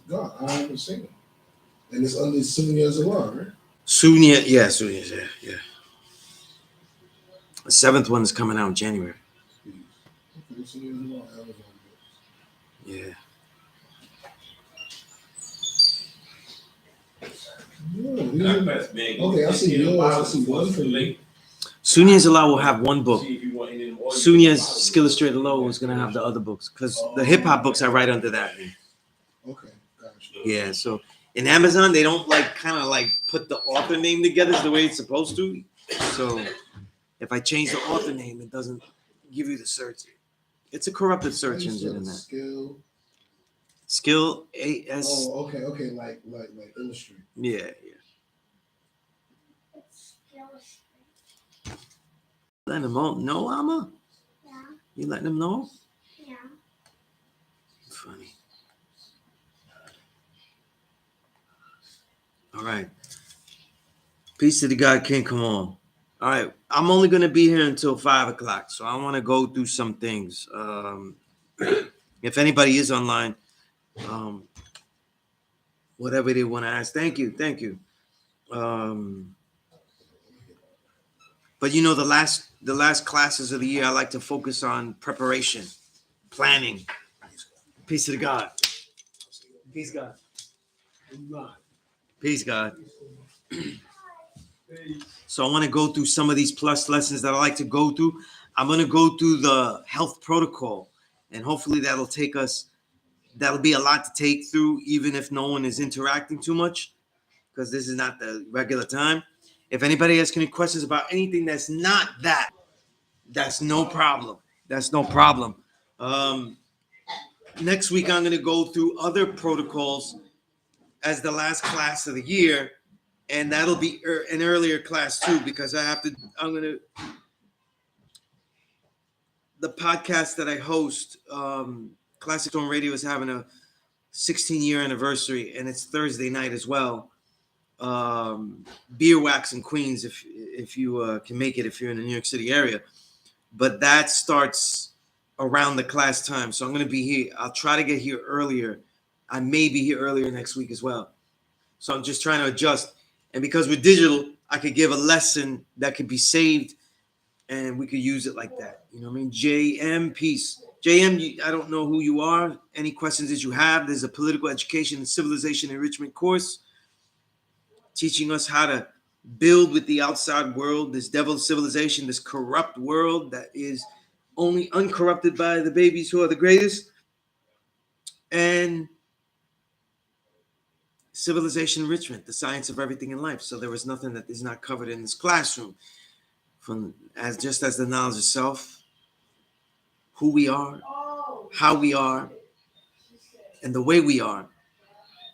God, I haven't seen it. And it's under Sunez Allah, right? Sunez, yeah. The seventh one is coming out in January. Okay, Sunez Allah, Amazon. Yeah. Okay, I see yours. I see one for me. Sunez Allah will have one book. Sunez Skill Illustrated Low is gonna have the other books because the hip hop books are right under that name. Okay, gotcha. Yeah, so in Amazon they don't kind of put the author name together the way it's supposed to. So if I change the author name, it doesn't give you the search. It's a corrupted search engine in that. Skill A.S. Oh, okay, like industry. Yeah. Letting them know, Amma? Yeah. You letting them know? Yeah. Funny. All right. Peace to the God King. Come on. All right. I'm only going to be here until 5 o'clock, so I want to go through some things. If anybody is online, whatever they want to ask. Thank you. But the last classes of the year, I like to focus on preparation, planning. Peace to the God. Peace, God. Peace, God. So I want to go through some of these plus lessons that I like to go through. I'm going to go through the health protocol, and hopefully that'll be a lot to take through, even if no one is interacting too much, because this is not the regular time. If anybody has any questions about anything that's not that, that's no problem. Next week, I'm going to go through other protocols as the last class of the year, and that'll be an earlier class too, because the podcast that I host, Classic Tone Radio, is having a 16-year anniversary, and it's Thursday night as well. Beer Wax in Queens, if you can make it, if you're in the New York City area. But that starts around the class time, so I'm going to be here. I'll try to get here earlier. I may be here earlier next week as well. So I'm just trying to adjust. And because we're digital, I could give a lesson that could be saved, and we could use it like that. You know what I mean? JM, peace. JM, I don't know who you are. Any questions that you have? There's a political education and civilization enrichment course teaching us how to build with the outside world, this devil civilization, this corrupt world that is only uncorrupted by the babies who are the greatest. And civilization enrichment, the science of everything in life. So there is nothing that is not covered in this classroom, just as the knowledge of self, who we are, how we are, and the way we are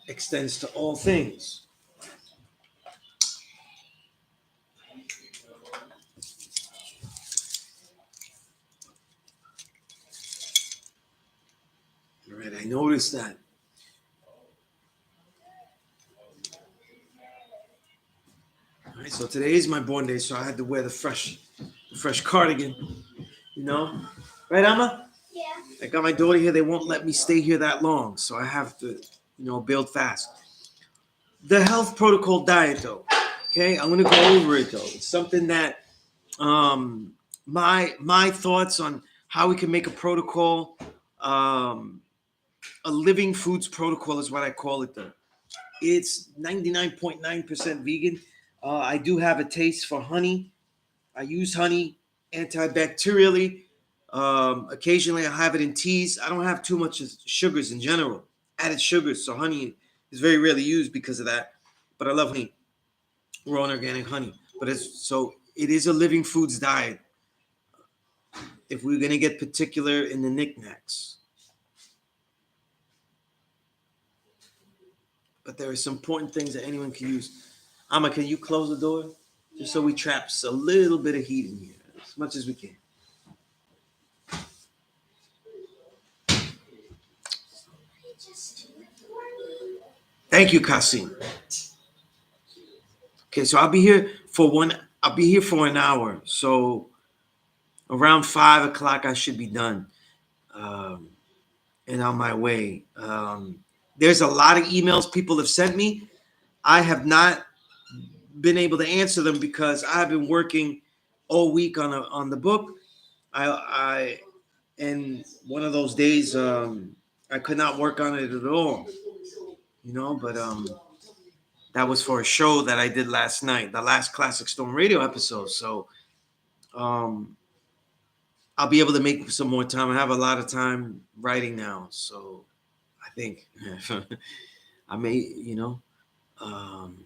extends to all things. All right, I noticed that. All right, so today is my born day, so I had to wear the fresh cardigan, you know? Right, Amma? Yeah. I got my daughter here. They won't let me stay here that long, so I have to, build fast. The health protocol diet, though, okay? I'm going to go over it, though. It's something that my thoughts on how we can make a protocol, a living foods protocol is what I call it, though. It's 99.9% vegan. I do have a taste for honey. I use honey antibacterially. Occasionally I have it in teas. I don't have too much sugars in general, added sugars. So honey is very rarely used because of that. But I love honey, raw and organic honey. But it is a living foods diet. If we're going to get particular in the knickknacks. But there are some important things that anyone can use. Amma, can you close the door? Just so we trap a little bit of heat in here, as much as we can. Thank you, Kasim. Okay, so I'll be here for an hour. So around 5 o'clock, I should be done and on my way. There's a lot of emails people have sent me. I have not been able to answer them because I've been working all week on the book. I and one of those days I could not work on it at all, but that was for a show that I did last night, the last Classic Storm Radio episode. So um, I'll be able to make some more time. I have a lot of time writing now, so I think I may, Um,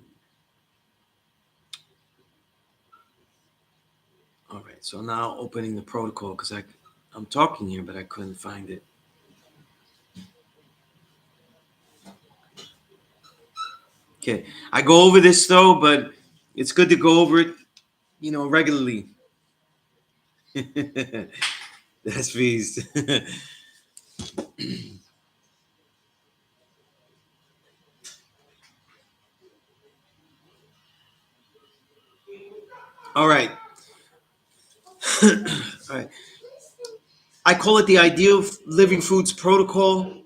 all right, so now opening the protocol because I'm talking here, but I couldn't find it. Okay, I go over this though, but it's good to go over it, regularly. That's feast. All right. All right. I call it the Ideal Living Foods Protocol.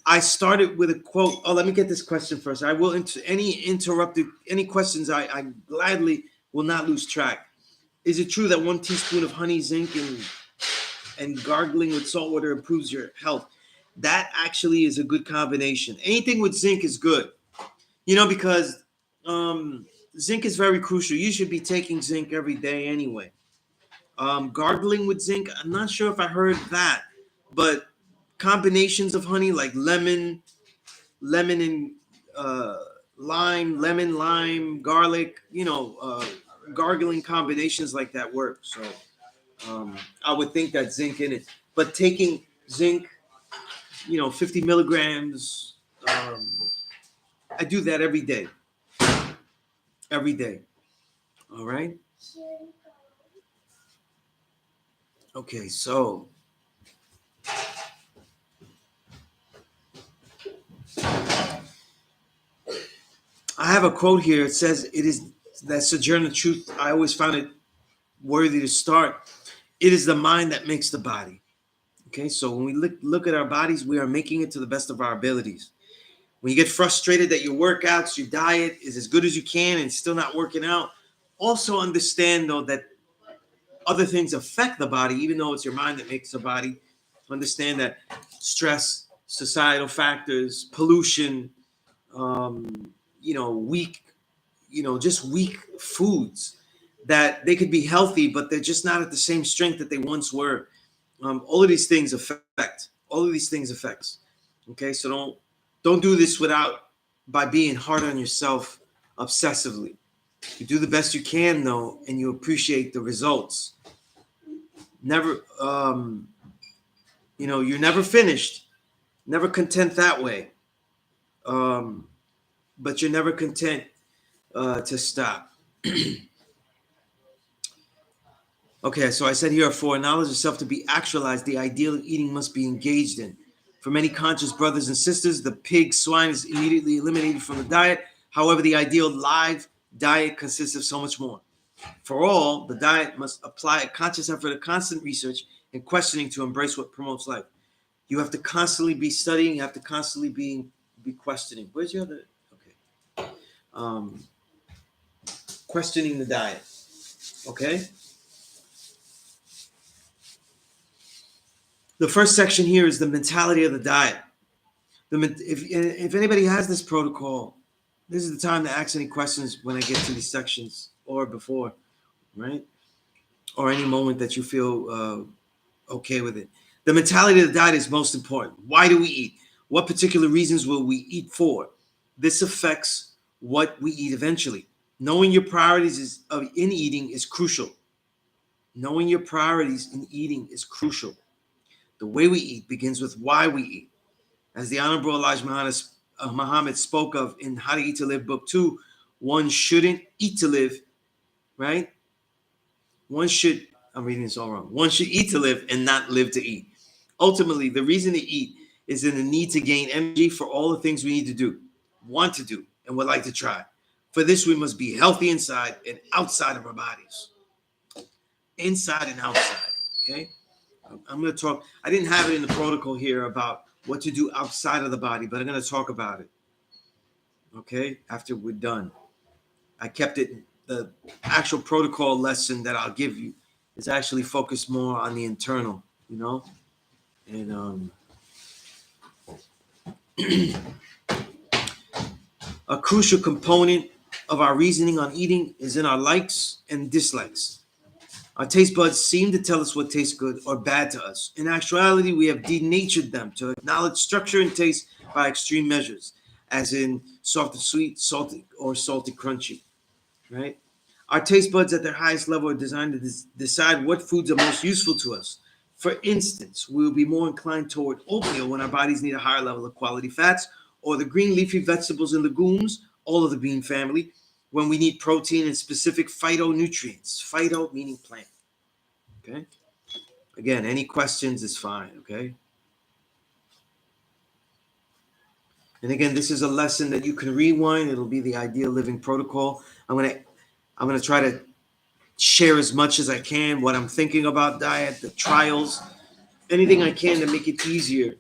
I started with a quote. Oh, let me get this question first. I will any questions. I gladly will not lose track. Is it true that 1 teaspoon of honey, zinc, and gargling with salt water improves your health? That actually is a good combination. Anything with zinc is good, because zinc is very crucial. You should be taking zinc every day anyway. Gargling with zinc, I'm not sure if I heard that, but combinations of honey like lemon and uh, lemon, lime, garlic, gargling combinations like that work. So I would think that zinc in it. But taking zinc, 50 milligrams, I do that every day. Every day. All right. Okay, so I have a quote here. It says, "It is that sojourner truth. I always found it worthy to start. It is the mind that makes the body." Okay, so when we look at our bodies, we are making it to the best of our abilities. When you get frustrated that your workouts, your diet is as good as you can and still not working out, also understand though that other things affect the body, even though it's your mind that makes the body. Understand that stress, societal factors, pollution, weak, just weak foods that they could be healthy, but they're just not at the same strength that they once were. All of these things affect. All of these things affects. Okay, so don't do this by being hard on yourself obsessively. You do the best you can though, and you appreciate the results. Never, you're never finished. Never content that way. But you're never content to stop. Okay, so I said here for knowledge of self to be actualized, the ideal of eating must be engaged in. For many conscious brothers and sisters, the pig, swine is immediately eliminated from the diet. However, the ideal live diet consists of so much more. For all, the diet must apply a conscious effort of constant research and questioning to embrace what promotes life. You have to constantly be studying. You have to constantly be questioning. Where's your other? Okay. Questioning the diet. Okay. The first section here is the mentality of the diet. If anybody has this protocol, this is the time to ask any questions when I get to these sections or before, right? Or any moment that you feel okay with it. The mentality of the diet is most important. Why do we eat? What particular reasons will we eat for? This affects what we eat eventually. Knowing your priorities in eating is crucial. Knowing your priorities in eating is crucial. The way we eat begins with why we eat. As the Honorable Elijah Muhammad spoke of in How to Eat to Live, Book 2, one shouldn't eat to live, right? I'm reading this all wrong. One should eat to live and not live to eat. Ultimately, the reason to eat is in the need to gain energy for all the things we need to do, want to do, and would like to try. For this, we must be healthy inside and outside of our bodies. Inside and outside, okay? I'm going to talk. I didn't have it in the protocol here about what to do outside of the body, but I'm going to talk about it, okay, after we're done. I kept it, the actual protocol lesson that I'll give you is actually focused more on the internal, you know, and a crucial component of our reasoning on eating is in our likes and dislikes. Our taste buds seem to tell us what tastes good or bad to us. In actuality, we have denatured them to acknowledge structure and taste by extreme measures, as in soft and sweet, salty or salty crunchy, right? Our taste buds at their highest level are designed to decide what foods are most useful to us. For instance, we will be more inclined toward oatmeal when our bodies need a higher level of quality fats, or the green leafy vegetables and legumes, all of the bean family, when we need protein and specific phytonutrients. Phyto meaning plant. Okay. Again, any questions is fine. Okay. And again, this is a lesson that you can rewind. It'll be the ideal living protocol. I'm gonna try to share as much as I can what I'm thinking about diet, the trials, anything I can to make it easier.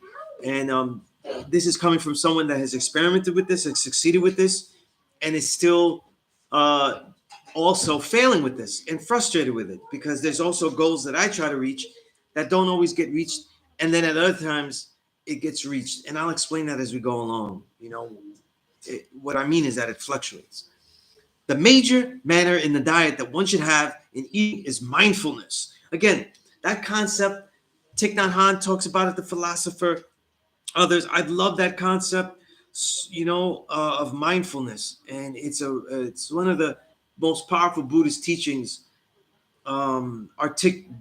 And this is coming from someone that has experimented with this and succeeded with this, and is still uh, also failing with this and frustrated with it, because there's also goals that I try to reach that don't always get reached, and then at other times it gets reached. And I'll explain that as we go along. You know, what I mean is that it fluctuates. The major manner in the diet that one should have in eating is mindfulness. Again, that concept, Thich Nhat Hanh talks about it, the philosopher, others. I love that concept, of mindfulness, and it's one of the most powerful Buddhist teachings,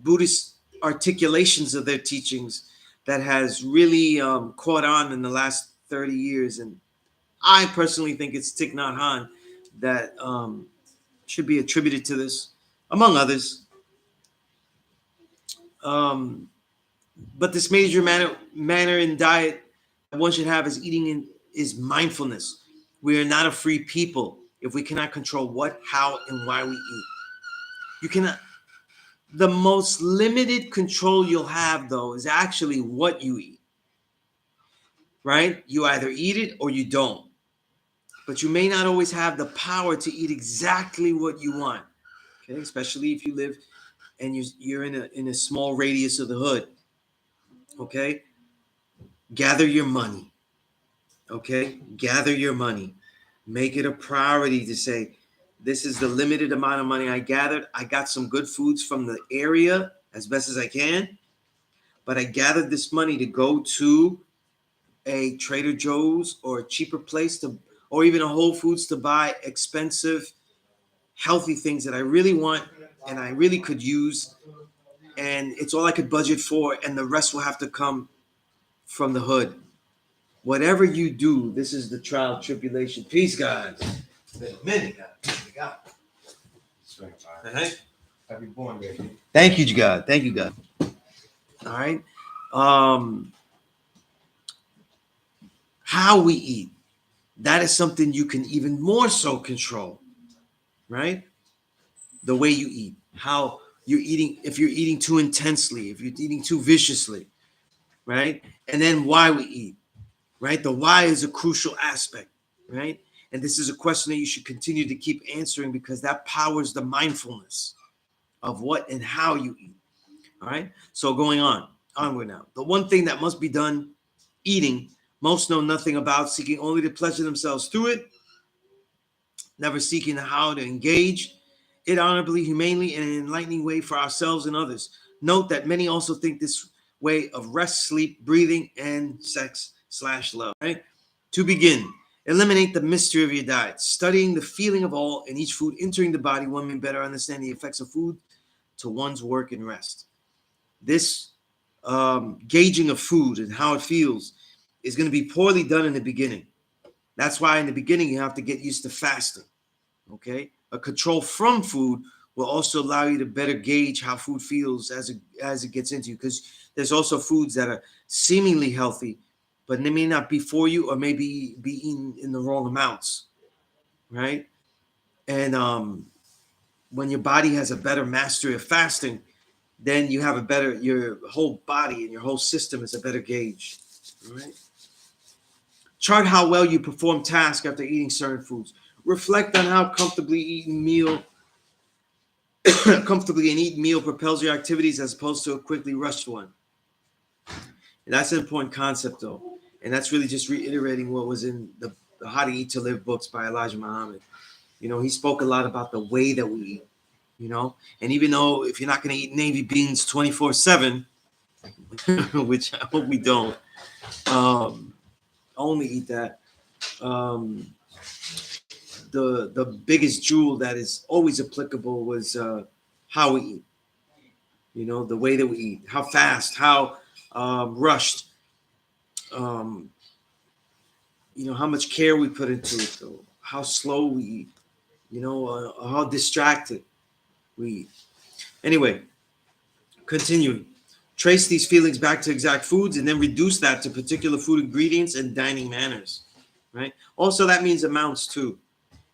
Buddhist articulations of their teachings that has really caught on in the last 30 years. And I personally think it's Thich Nhat Hanh that should be attributed to this, among others. Um, but this major manner in diet that one should have is mindfulness. We are not a free people if we cannot control what, how, and why we eat. You cannot. The most limited control you'll have, though, is actually what you eat. Right? You either eat it or you don't. But you may not always have the power to eat exactly what you want. Okay, especially if you live and you're in a small radius of the hood. Okay, gather your money. Okay, gather your money. Make it a priority to say, this is the limited amount of money I gathered. I got some good foods from the area as best as I can, but I gathered this money to go to a Trader Joe's or a cheaper place or even a Whole Foods to buy expensive, healthy things that I really want and I really could use. And it's all I could budget for, and the rest will have to come from the hood. Whatever you do, this is the trial tribulation. Peace, guys. It's been a minute, God. Happy born day. Thank you, God. Thank you, God. All right. How we eat, that is something you can even more so control, right? The way you eat, how you're eating, if you're eating too intensely, if you're eating too viciously, right? And then why we eat, right? The why is a crucial aspect, right? And this is a question that you should continue to keep answering, because that powers the mindfulness of what and how you eat. All right. So going onward now. The one thing that must be done, eating, most know nothing about, seeking only to pleasure themselves through it, never seeking how to engage it honorably, humanely, in an enlightening way for ourselves and others. Note that many also think this way of rest, sleep, breathing, and sex/love. Right? To begin, eliminate the mystery of your diet, studying the feeling of all and each food entering the body. One may better understand the effects of food to one's work and rest. This gauging of food and how it feels is going to be poorly done in the beginning. That's why in the beginning you have to get used to fasting. Okay, a control from food will also allow you to better gauge how food feels as it gets into you, because there's also foods that are seemingly healthy, but they may not be for you, or maybe be eaten in the wrong amounts, right? And when your body has a better mastery of fasting, then you have your whole body and your whole system is a better gauge. All right. Chart how well you perform tasks after eating certain foods. Reflect on how comfortably and eat meal propels your activities as opposed to a quickly rushed one. And that's an important concept, though, and that's really just reiterating what was in the How to Eat to Live books by Elijah Muhammad. He spoke a lot about the way that we eat. And even though if you're not going to eat navy beans 24/7, which I hope we don't, only eat that. Um, the biggest jewel that is always applicable was how we eat. The way that we eat, how fast, how rushed, um, how much care we put into it, though, how slow we eat, how distracted we eat. Anyway, continuing. Trace these feelings back to exact foods and then reduce that to particular food ingredients and dining manners, right? Also, that means amounts too.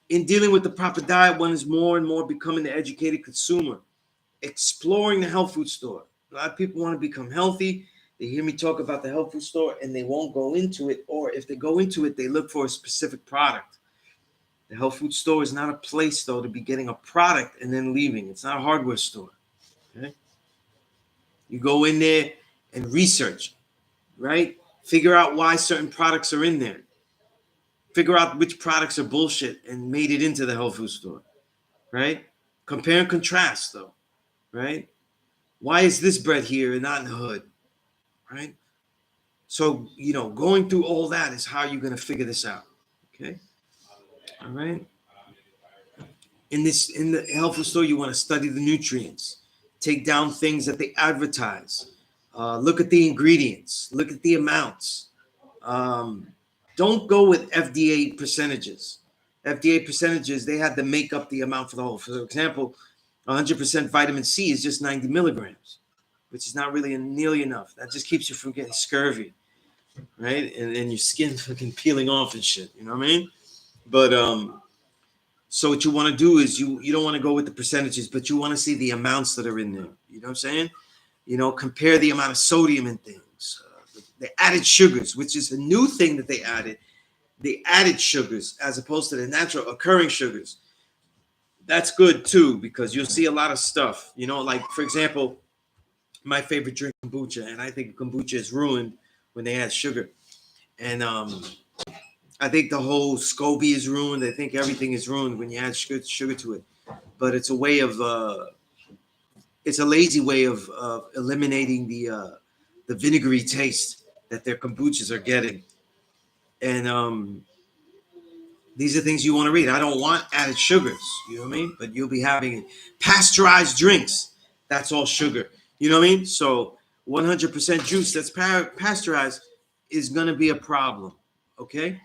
In dealing with the proper diet, one is more and more becoming the educated consumer, exploring the health food store. A lot of people want to become healthy. They hear me talk about the health food store and they won't go into it, or if they go into it, they look for a specific product. The health food store is not a place, though, to be getting a product and then leaving. It's not a hardware store. Okay? You go in there and research, right? Figure out why certain products are in there. Figure out which products are bullshit and made it into the health food store, right? Compare and contrast, though, right? Why is this bread here and not in the hood, right? So, going through all that is how you're going to figure this out, okay? All right? In the health food store, you want to study the nutrients, take down things that they advertise, look at the ingredients, look at the amounts. Don't go with FDA percentages. FDA percentages, they had to make up the amount for the whole. For example, 100% vitamin C is just 90 milligrams, which is not really nearly enough. That just keeps you from getting scurvy, right? And your skin fucking peeling off and shit. You know what I mean? But so what you want to do is you don't want to go with the percentages, but you want to see the amounts that are in there. You know what I'm saying? Compare the amount of sodium in things, the added sugars, which is a new thing that they added. The added sugars as opposed to the natural occurring sugars. That's good too, because you'll see a lot of stuff. Like for example, my favorite drink, kombucha, and I think kombucha is ruined when they add sugar. And I think the whole SCOBY is ruined. I think everything is ruined when you add sugar to it. But it's a way of, it's a lazy way of eliminating the vinegary taste that their kombuchas are getting. And these are things you want to read. I don't want added sugars, you know what I mean? But you'll be having pasteurized drinks. That's all sugar. You know what I mean? So 100% juice that's pasteurized is going to be a problem, okay?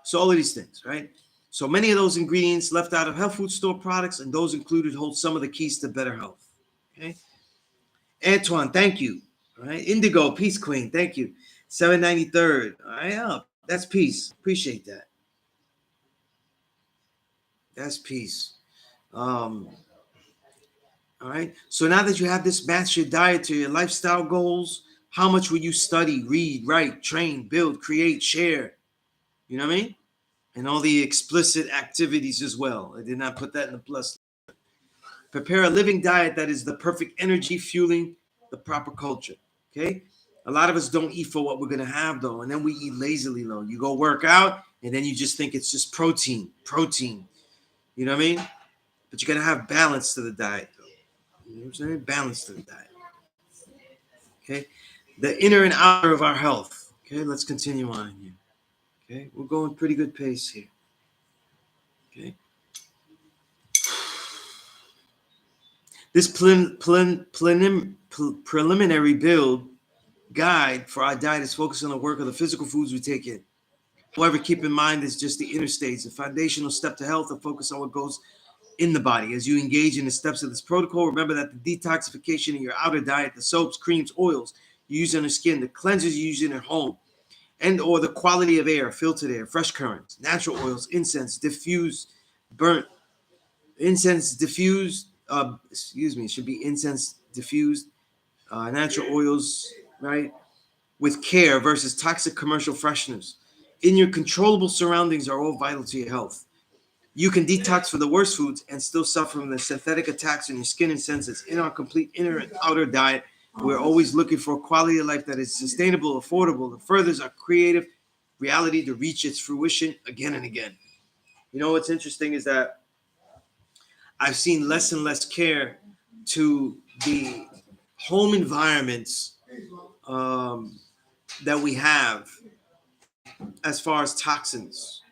So all of these things, right? So many of those ingredients left out of health food store products, and those included hold some of the keys to better health. Okay. Antoine, thank you. All right. Indigo, Peace Queen, thank you. 793rd. All right. Oh, that's peace. Appreciate that. That's peace. All right. So now that you have this match your diet to your lifestyle goals, how much will you study, read, write, train, build, create, share? You know what I mean? And all the explicit activities as well. I did not put that in the plus. Prepare a living diet that is the perfect energy fueling the proper culture. Okay. A lot of us don't eat for what we're going to have, though. And then we eat lazily, though. You go work out and then you just think it's just protein. You know what I mean? But you got to have balance to the diet, though. You know what I'm saying? Balance to the diet. Okay. The inner and outer of our health. Okay. Let's continue on here. Okay. We're going pretty good pace here. Okay. This preliminary build guide for our diet is focused on the work of the physical foods we take in. However, keep in mind it's just the inner stage. The foundational step to health and focus on what goes in the body. As you engage in the steps of this protocol, remember that the detoxification in your outer diet, the soaps, creams, oils you use on your skin, the cleansers you use in your home, and or the quality of air, filtered air, fresh currents, natural oils, incense, diffused, burnt, incense diffused, it should be incense diffused, natural oils, right? with care versus toxic commercial fresheners in your controllable surroundings are all vital to your health. You can detox from the worst foods and still suffer from the synthetic attacks on your skin and senses. In our complete inner and outer diet, we're always looking for a quality of life that is sustainable, affordable, and furthers our creative reality to reach its fruition again and again. You know what's interesting is that I've seen less and less care to the home environments that we have as far as toxins.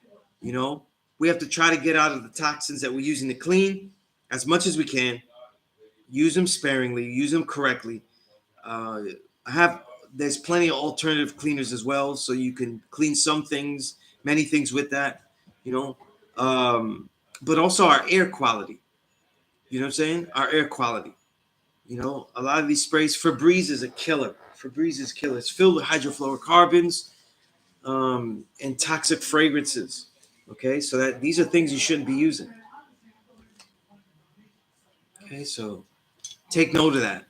You know, we have to try to get out of the toxins that we're using to clean as much as we can. Use them sparingly, use them correctly. I have There's plenty of alternative cleaners as well, so you can clean some things, many things with that. You know, but also our air quality. You know what I'm saying? Our air quality. You know, a lot of these sprays, Febreze is a killer. Febreze is killer. It's filled with hydrofluorocarbons and toxic fragrances. Okay, so that these are things you shouldn't be using. Okay, so take note of that.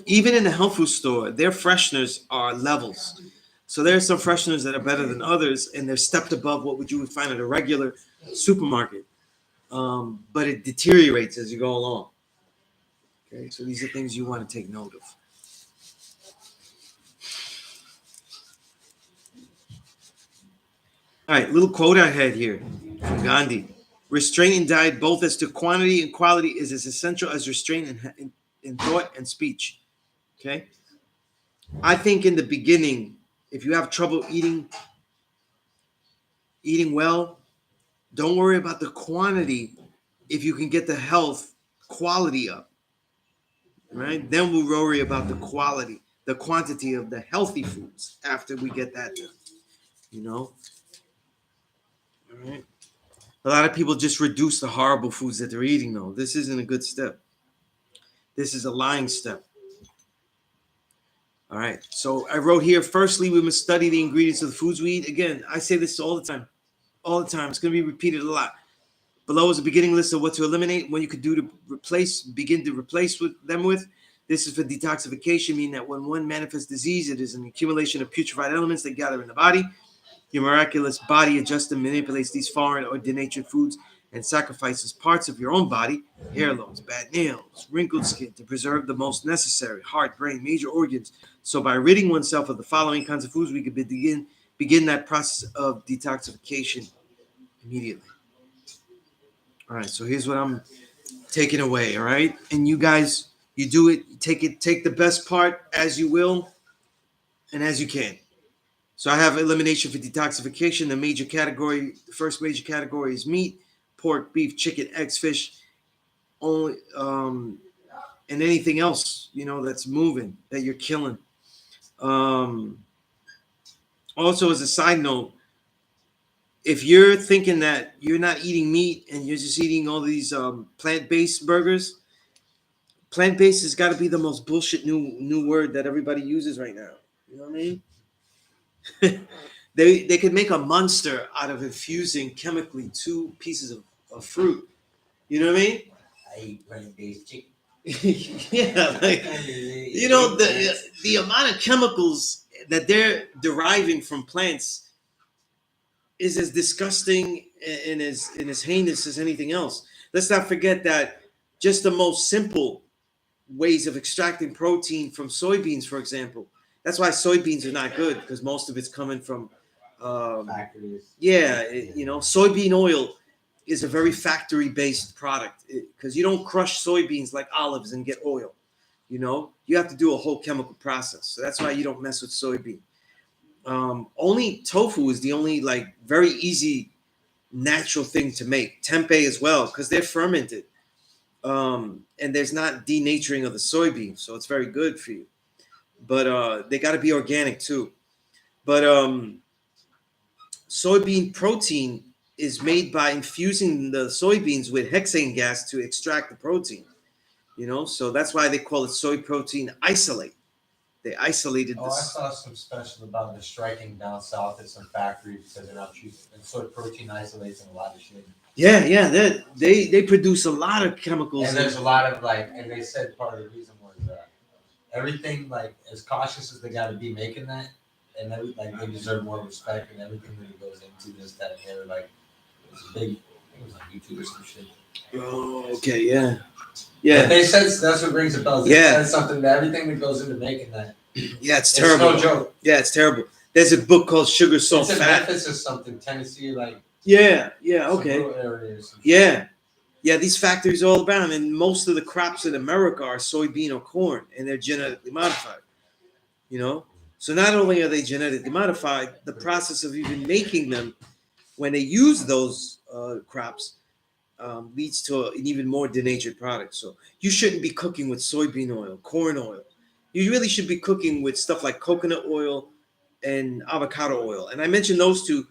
Even in the health food store, their fresheners are levels. So there are some fresheners that are better than others, and they're stepped above what would you would find at a regular supermarket. But it deteriorates as you go along. Okay, so these are things you want to take note of. All right, little quote I had here from Gandhi. Restraint in diet, both as to quantity and quality, is as essential as restraint in thought and speech. Okay? I think in the beginning, if you have trouble eating well, don't worry about the quantity if you can get the health quality up. Right? Then we'll worry about the quality, the quantity of the healthy foods after we get that done. You know? All right. A lot of people just reduce the horrible foods that they're eating, though. This isn't a good step. This is a lying step. All right. So I wrote here, firstly, we must study the ingredients of the foods we eat. Again, I say this all the time. All the time. It's going to be repeated a lot. Below is a beginning list of what to eliminate, what you could do to begin to replace them with. This is for detoxification, meaning that when one manifests disease, it is an accumulation of putrefied elements that gather in the body. Your miraculous body adjusts and manipulates these foreign or denatured foods and sacrifices parts of your own body, hairlines, bad nails, wrinkled skin, to preserve the most necessary, heart, brain, major organs. So by ridding oneself of the following kinds of foods, we could begin that process of detoxification immediately. All right, so here's what I'm taking away, all right? And you guys, you do it, take the best part as you will and as you can. So I have elimination for detoxification. The first major category is meat, pork, beef, chicken, eggs, fish, only, and anything else, you know, that's moving, that you're killing. Also, as a side note, if you're thinking that you're not eating meat and you're just eating all these plant-based burgers, plant-based has got to be the most bullshit new word that everybody uses right now. You know what I mean? They could make a monster out of infusing chemically 2 pieces of fruit. You know what I mean? I eat plant-based chicken. Yeah, like, you know, the amount of chemicals that they're deriving from plants is as disgusting and as heinous as anything else. Let's not forget that just the most simple ways of extracting protein from soybeans, for example. That's why soybeans are not good, because most of it's coming from Factories. yeah, you know, soybean oil is a very factory-based product, because you don't crush soybeans like olives and get oil. You know, you have to do a whole chemical process. So that's why you don't mess with soybean. Only tofu is the only like very easy natural thing to make. Tempeh as well, because they're fermented. And there's not denaturing of the soybean, so it's very good for you. But they got to be organic too. But soybean protein is made by infusing the soybeans with hexane gas to extract the protein. You know, so that's why they call it soy protein isolate. They isolated I this. saw some special about the striking down south at some factories because they're not cheap. And soy protein isolates and a lot of shit. Yeah, they produce a lot of chemicals. And there's a lot of and they said part of the reason was everything like as cautious as they got to be making that, and like they deserve more respect and everything that goes into this. That they're like it's a big. I think it was on YouTube or some shit. Oh, okay, yeah, But yeah, they said that's what rings a bell. They Yeah. said something that everything that goes into making that. yeah. It's It's terrible. no joke. Yeah, it's terrible. There's a book called Sugar, Salt, It's in Fat. Memphis or something, Tennessee, like Yeah, some okay. rural area or some shit. Yeah, these factories all around, and most of the crops in America are soybean or corn, and they're genetically modified. You know, so not only are they genetically modified, the process of even making them, when they use those crops, leads to an even more denatured product. So you shouldn't be cooking with soybean oil, corn oil. You really should be cooking with stuff like coconut oil and avocado oil. And I mentioned those two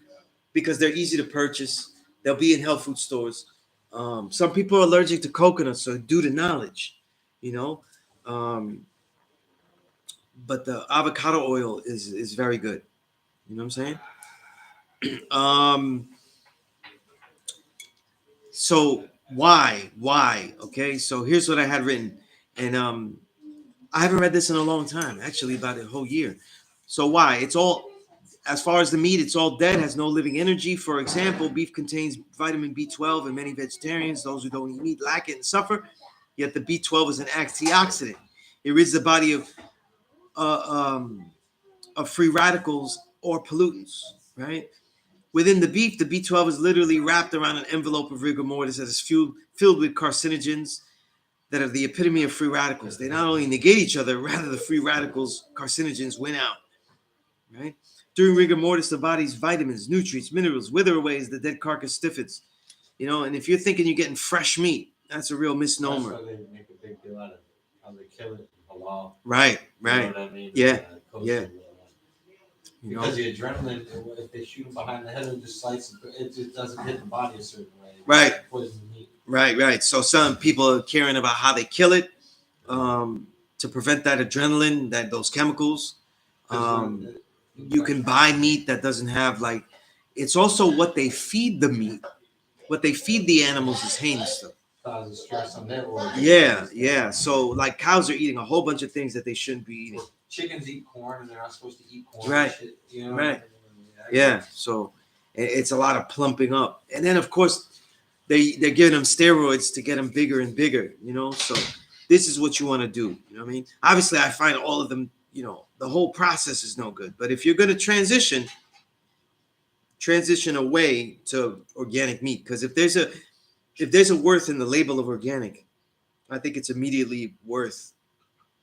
because they're easy to purchase. They'll be in health food stores. Some people are allergic to coconut, so due to knowledge, you know. But the avocado oil is very good. You know what I'm saying? So why? Okay, so here's what I had written, and I haven't read this in a long time, actually about a whole year. So why? It's all as far as the meat, it's all dead, has no living energy. For example, beef contains vitamin B12, and many vegetarians, those who don't eat meat, lack it and suffer. Yet the B12 is an antioxidant. It rids the body uh, um, of free radicals or pollutants. Right. Within the beef, the B12 is literally wrapped around an envelope of rigor mortis that is filled with carcinogens that are the epitome of free radicals. They not only negate each other, rather the free radicals, carcinogens, win out. Right? During rigor mortis, the body's vitamins, nutrients, minerals wither away as the dead carcass stiffens. You know, and if you're thinking you're getting fresh meat, that's a real misnomer. That's why they make a big deal out of it. How they kill it, halal. Right, You right. know what I mean? Yeah, Kosher, yeah. You know, because the adrenaline, if they shoot them behind the head or just slice it just doesn't hit the body a certain way. Right. Poison the meat. right. So some people are caring about how they kill it to prevent that adrenaline, those chemicals. You can buy meat that doesn't have like. It's also what they feed the meat. What they feed the animals is heinous stuff. Causes stress on their organs. Yeah. So like cows are eating a whole bunch of things that they shouldn't be eating. Chickens eat corn and they're not supposed to eat corn. Right. And shit, you know? Right. Yeah. So it's a lot of plumping up, and then of course they're giving them steroids to get them bigger and bigger. You know, so this is what you want to do. You know what I mean? Obviously, I find all of them. You know, the whole process is no good. But if you're going to transition away to organic meat, because if there's a worth in the label of organic, I think it's immediately worth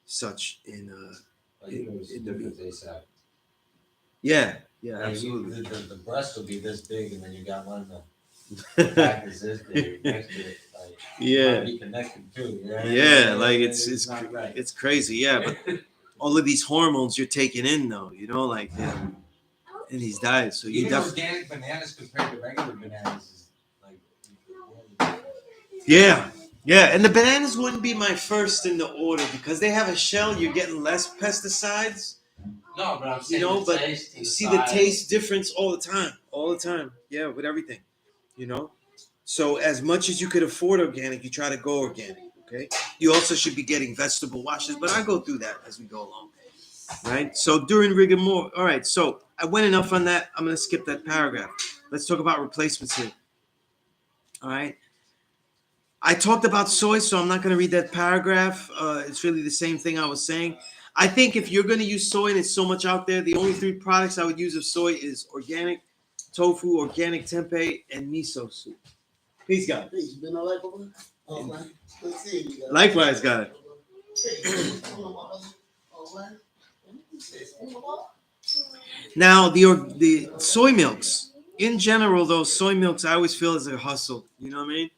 such in the meat. Yeah, Like, absolutely. The breast will be this big, and then you got one the back is this big next to it. Like, Yeah. might be connected too. Yeah, like it's not right. it's crazy. Yeah, but all of these hormones you're taking in, though, you know, like in these diets. So you Even definitely. organic bananas compared to regular bananas is like. Yeah, and the bananas wouldn't be my first in the order because they have a shell. You're getting less pesticides. No, but I'm saying You know, the but taste you see the taste difference all the time. Yeah, with everything, you know. So as much as you could afford organic, you try to go organic. Okay. You also should be getting vegetable washes, but I go through that as we go along. Right. So during rigor mortis, all right. So I went enough on that. I'm gonna skip that paragraph. Let's talk about replacements here. All right. I talked about soy, so I'm not going to read that paragraph. It's really the same thing I was saying. I think if you're going to use soy and it's so much out there, the only 3 products I would use of soy is organic tofu, organic tempeh, and miso soup. Peace, God. Peace. Been all right, brother? All right. Good seeing you guys. Likewise, God. All right. Now, the soy milks, in general, those soy milks, I always feel is a hustle. You know what I mean?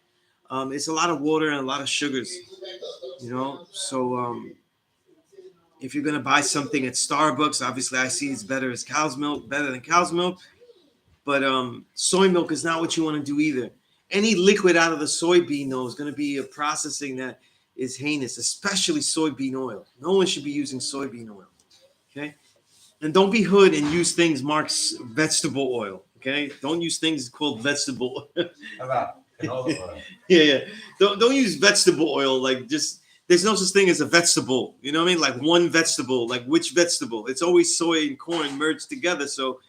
It's a lot of water and a lot of sugars, you know. So if you're gonna buy something at Starbucks, obviously I see it's better than cow's milk. But soy milk is not what you want to do either. Any liquid out of the soybean though is gonna be a processing that is heinous, especially soybean oil. No one should be using soybean oil. Okay, and don't be hood and use things marked vegetable oil. Okay, don't use things called vegetable. How about canola oil? Yeah. Don't use vegetable oil. Like just there's no such thing as a vegetable. You know what I mean? Like one vegetable, like which vegetable? It's always soy and corn merged together. So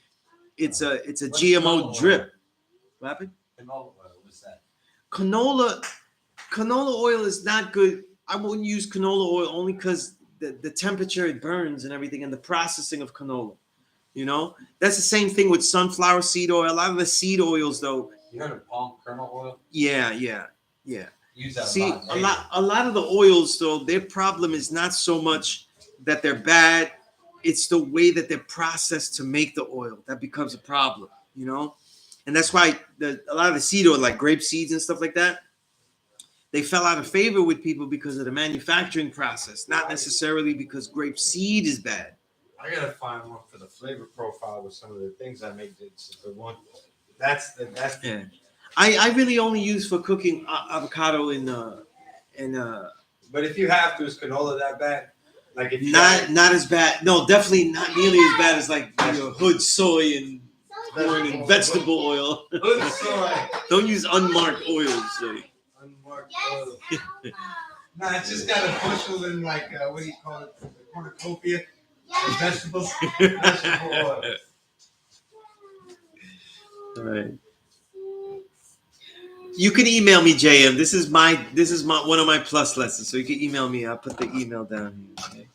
it's a What's GMO canola drip. oil? What happened? Canola oil, what's that? Canola oil is not good. I wouldn't use canola oil only because the temperature it burns and everything and the processing of canola. You know, that's the same thing with sunflower seed oil. A lot of the seed oils, though. You heard of palm kernel oil? Yeah. Use that See, a lot. a lot of the oils, though, their problem is not so much that they're bad; it's the way that they're processed to make the oil that becomes a problem. You know, and that's why a lot of the seed oil, like grape seeds and stuff like that, they fell out of favor with people because of the manufacturing process, not necessarily because grape seed is bad. I gotta find one for the flavor profile with some of the things I make. It's the one. That's Yeah, I really only use for cooking avocado in. But if you have to, is canola that bad? Like if you Not as bad. No, definitely not nearly as bad as like your hood soy and corn and vegetable oil. Hood soy. Don't use unmarked oils. So. Unmarked oil. Nah, it's just got a bushel in like what do you call it? The cornucopia. The vegetables. Vegetable oil. All right. You can email me, JM. This is my one of my plus lessons. So you can email me. I'll put the email down here.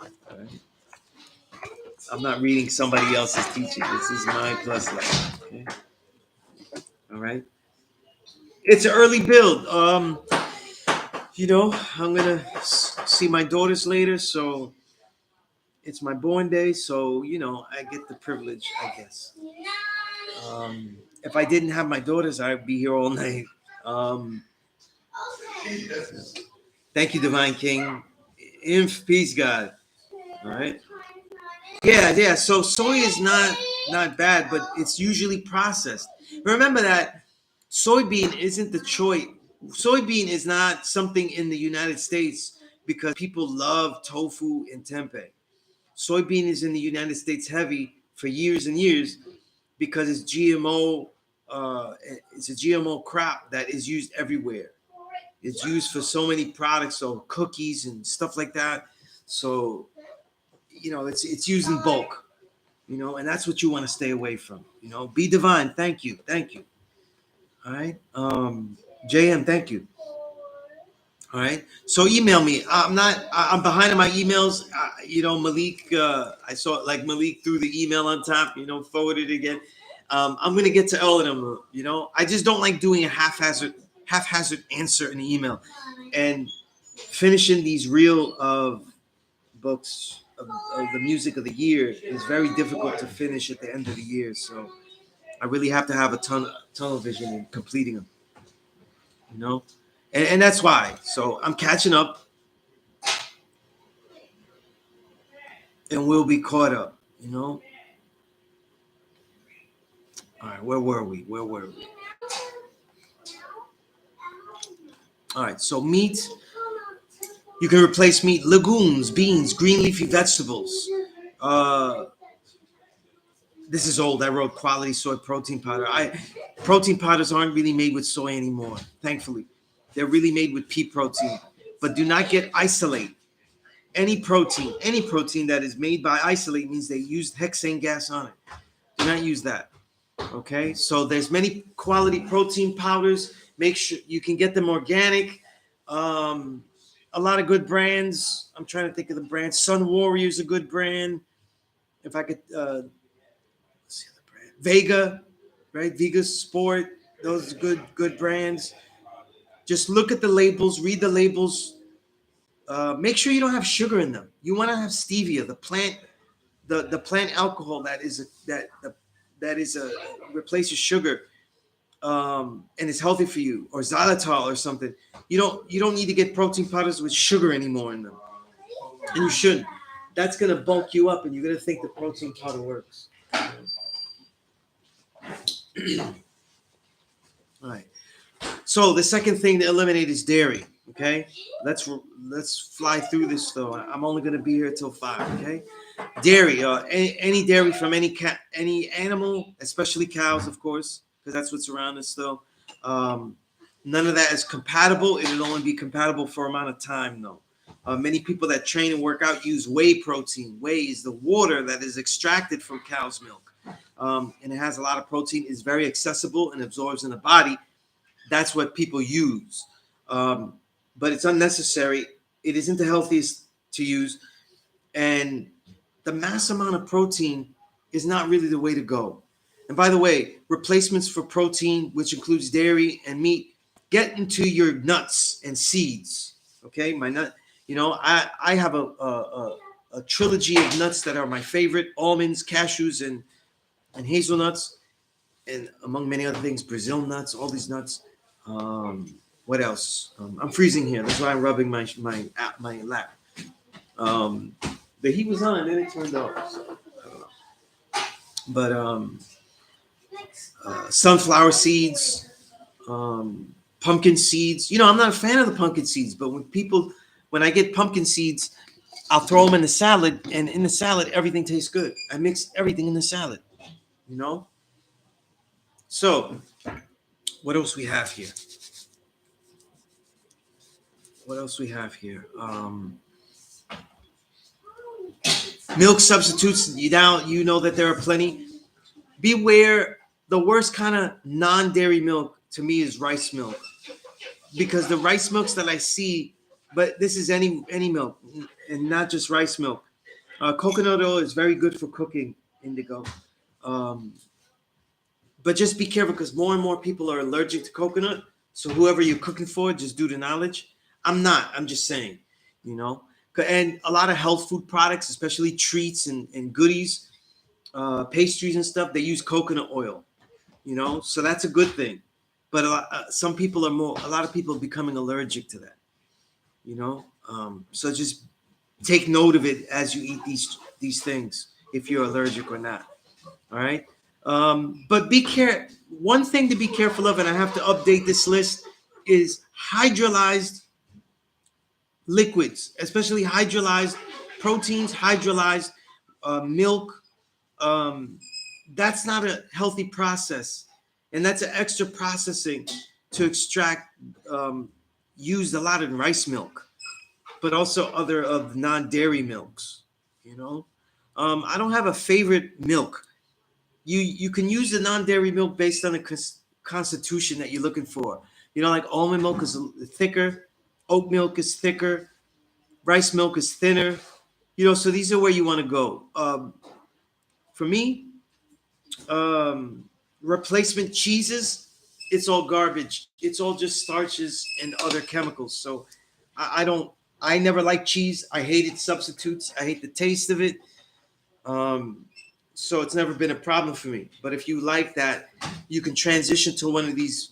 Okay. All right. I'm not reading somebody else's teaching. This is my plus lesson. Okay. All right. It's an early build. You know, I'm gonna see my daughters later, so it's my born day. So you know, I get the privilege, I guess. If I didn't have my daughters, I'd be here all night. Thank you, Divine King. Peace, God. All right. Yeah. So soy is not bad, but it's usually processed. Remember that soybean isn't the choice. Soybean is not something in the United States because people love tofu and tempeh. Soybean is in the United States heavy for years and years because it's GMO. It's a GMO crop that is used everywhere. It's used for so many products, so cookies and stuff like that. So you know, it's used in bulk. You know, and that's what you want to stay away from. You know, be divine. Thank you. All right. JM, thank you. All right. So email me. I'm behind on my emails. You know, Malik. I saw like Malik threw the email on top. You know, forwarded it again. I'm gonna get to all of them. You know, I just don't like doing a haphazard answer in the email, and finishing these reel of books of the music of the year is very difficult to finish at the end of the year. So I really have to have a tunnel vision in completing them. You know, and that's why. So I'm catching up, and we'll be caught up. You know. All right, where were we? All right, so meat. You can replace meat, legumes, beans, green leafy vegetables. This is old. I wrote quality soy protein powder. Protein powders aren't really made with soy anymore. Thankfully, they're really made with pea protein. But do not get isolate. Any protein that is made by isolate means they used hexane gas on it. Do not use that. Okay, so there's many quality protein powders. Make sure you can get them organic. A lot of good brands. I'm trying to think of the brand. Sun Warrior is a good brand. If I could, let's see the brand. Vega, right? Vega Sport. Those are good brands. Just look at the labels. Read the labels. Make sure you don't have sugar in them. You want to have stevia, the plant alcohol that replaces sugar, and it's healthy for you, or xylitol or something. You don't need to get protein powders with sugar anymore in them, and you shouldn't. That's gonna bulk you up, and you're gonna think the protein powder works. All right. So the second thing to eliminate is dairy. Okay, let's fly through this though. I'm only gonna be here till 5. Okay, dairy. Any dairy from any animal, especially cows, of course, because that's what's around us though. None of that is compatible. It'll only be compatible for amount of time though. Many people that train and work out use whey protein. Whey is the water that is extracted from cow's milk. And it has a lot of protein. It's very accessible and absorbs in the body. That's what people use. But it's unnecessary. It isn't the healthiest to use. And the mass amount of protein is not really the way to go. And by the way, replacements for protein, which includes dairy and meat, get into your nuts and seeds. Okay, my nut. I have a trilogy of nuts that are my favorite: almonds, cashews, and hazelnuts, and among many other things, Brazil nuts. All these nuts. What else? I'm freezing here. That's why I'm rubbing my lap. The heat was on, and then it turned off. So I don't know. But sunflower seeds, pumpkin seeds. I'm not a fan of the pumpkin seeds, but when I get pumpkin seeds, I'll throw them in the salad, and in the salad, everything tastes good. I mix everything in the salad, So, what else we have here? Milk substitutes. You know that there are plenty. Beware, the worst kind of non-dairy milk to me is rice milk, because the rice milks that I see, but this is any milk and not just rice milk. Coconut oil is very good for cooking, Indigo. But just be careful, because more and more people are allergic to coconut. So whoever you're cooking for, just do the knowledge. I'm not. I'm just saying, And a lot of health food products, especially treats and goodies, pastries and stuff, they use coconut oil, So that's a good thing. But a lot of people are becoming allergic to that, So just take note of it as you eat these things, if you're allergic or not. All right. But be careful. One thing to be careful of, and I have to update this list, is hydrolyzed liquids, especially hydrolyzed proteins, hydrolyzed milk. That's not a healthy process, and that's an extra processing to extract, used a lot in rice milk, but also other of non-dairy milks. I don't have a favorite milk. You can use the non-dairy milk based on the constitution that you're looking for. Like almond milk is thicker, oat milk is thicker, rice milk is thinner. So these are where you want to go. For me, replacement cheeses, it's all garbage. It's all just starches and other chemicals. So I never liked cheese. I hated substitutes. I hate the taste of it. So it's never been a problem for me. But if you like that, you can transition to one of these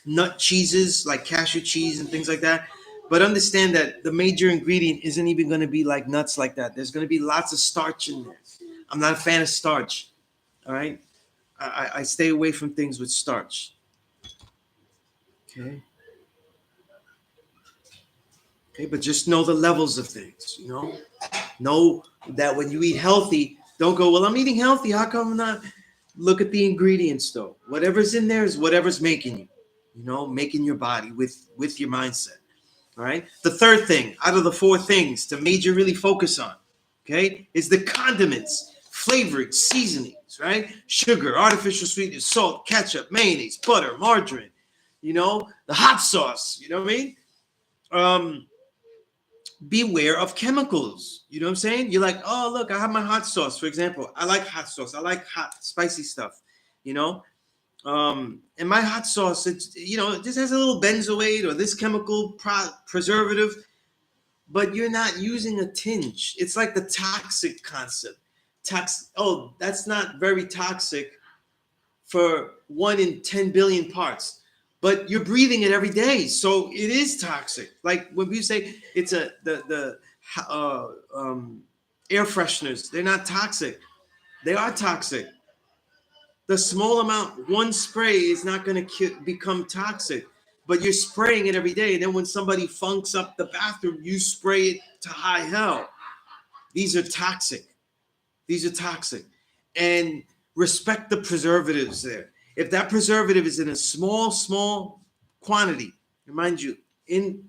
nut cheeses, like cashew cheese and things like that. But understand that the major ingredient isn't even going to be like nuts like that. There's going to be lots of starch in there. I'm not a fan of starch. All right. I stay away from things with starch. Okay. Okay, but just know the levels of things, Know that when you eat healthy, don't go, well, I'm eating healthy. How come I'm not? Look at the ingredients, though. Whatever's in there is whatever's making you, making your body with your mindset. All right. The third thing out of the four things to major really focus on, okay, is the condiments, flavoring, seasonings, right? Sugar, artificial sweetness, salt, ketchup, mayonnaise, butter, margarine, the hot sauce, you know what I mean? Beware of chemicals. You know what I'm saying? You're like, oh, look, I have my hot sauce, for example. I like hot sauce. I like hot, spicy stuff, And my hot sauce, it just has a little benzoate or this chemical preservative, but you're not using a tinge. It's like the toxic concept. That's not very toxic for 1 in 10 billion parts. But you're breathing it every day, so it is toxic. Like when people say it's the air fresheners, they're not toxic. They are toxic. The small amount, one spray is not going to become toxic, but you're spraying it every day. And then when somebody funks up the bathroom, you spray it to high hell. These are toxic. And respect the preservatives there. If that preservative is in a small quantity. Remind you, in